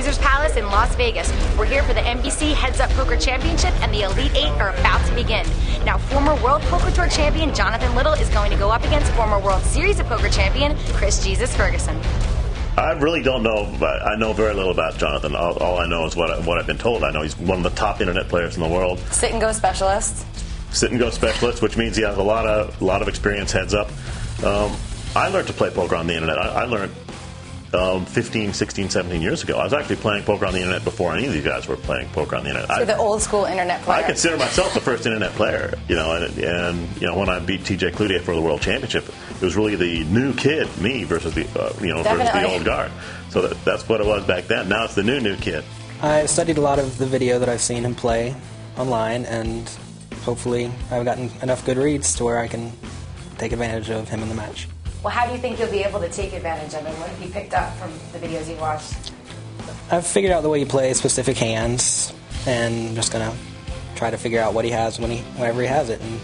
Caesars Palace in Las Vegas. We're here for the NBC Heads Up Poker Championship, and the Elite Eight are about to begin. Now, former World Poker Tour champion Jonathan Little is going to go up against former World Series of Poker champion Chris Jesus Ferguson. I really don't know. I know very little about Jonathan. All I know is what I've been told. I know he's one of the top internet players in the world. Sit and go specialist. Sit and go specialist, which means he has a lot of experience heads up. I learned to play poker on the internet. I learned 15, 16, 17 years ago. I was actually playing poker on the internet before any of these guys were playing poker on the internet. So the old school internet player. I consider myself the first internet player. And when I beat TJ Cloutier for the World Championship, it was really the new kid, me, versus the versus the old guard. So that's what it was back then. Now it's the new kid. I studied a lot of the video that I've seen him play online, and hopefully I've gotten enough good reads to where I can take advantage of him in the match. Well, how do you think you'll be able to take advantage of it? What have you picked up from the videos you watched? I've figured out the way he plays specific hands, and I'm just going to try to figure out what he has whenever he has it, and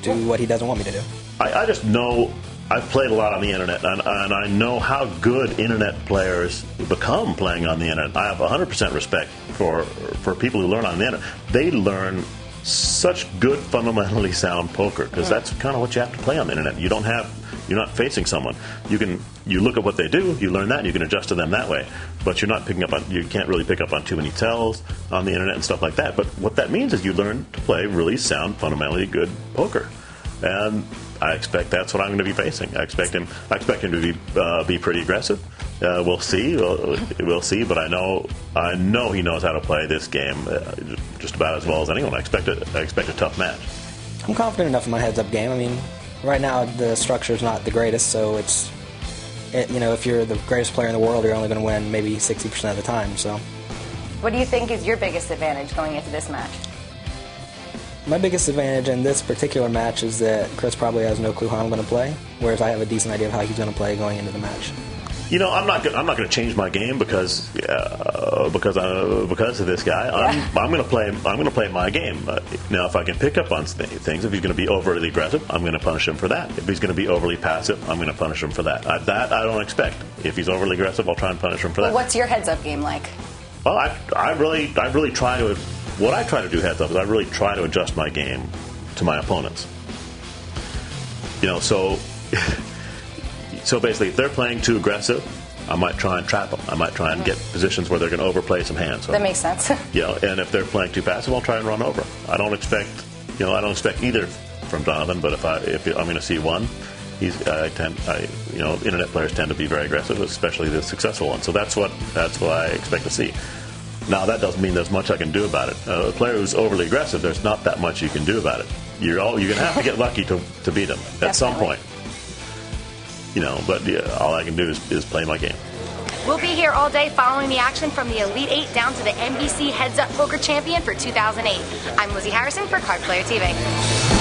do what he doesn't want me to do. I just know, I've played a lot on the internet, and I know how good internet players become playing on the internet. I have 100% respect for people who learn on the internet. They learn such good, fundamentally sound poker, because that's kind of what you have to play on the internet. You're not facing someone. You look at what they do, you learn that, and you can adjust to them that way. But you can't really pick up on too many tells on the internet and stuff like that. But what that means is you learn to play really sound, fundamentally good poker. And I expect that's what I'm going to be facing. I expect him to be pretty aggressive. We'll see. We'll see. But I know he knows how to play this game just about as well as anyone. I expect a tough match. I'm confident enough in my heads-up game. I mean, right now the structure's not the greatest, so if you're the greatest player in the world, you're only going to win maybe 60% of the time. So, what do you think is your biggest advantage going into this match? My biggest advantage in this particular match is that Chris probably has no clue how I'm going to play, whereas I have a decent idea of how he's going to play going into the match. I'm not going to change my game because of this guy. I'm going to play my game. Now, if I can pick up on things, if he's going to be overly aggressive, I'm going to punish him for that. If he's going to be overly passive, I'm going to punish him for that. That I don't expect. If he's overly aggressive, I'll try and punish him for that. What's your heads-up game like? Well, I really try to. What I try to do heads up is I really try to adjust my game to my opponents. So basically, if they're playing too aggressive, I might try and trap them. I might try and get positions where they're going to overplay some hands. So, that makes sense. And if they're playing too passive, I'll try and run over. I don't expect either from Jonathan. But if I'm going to see one, internet players tend to be very aggressive, especially the successful ones. So that's what I expect to see. Now, that doesn't mean there's much I can do about it. A player who's overly aggressive, there's not that much you can do about it. You're going to have to get lucky to beat him at some point. But all I can do is play my game. We'll be here all day following the action from the Elite Eight down to the NBC Heads Up Poker Champion for 2008. I'm Lizzie Harrison for Card Player TV.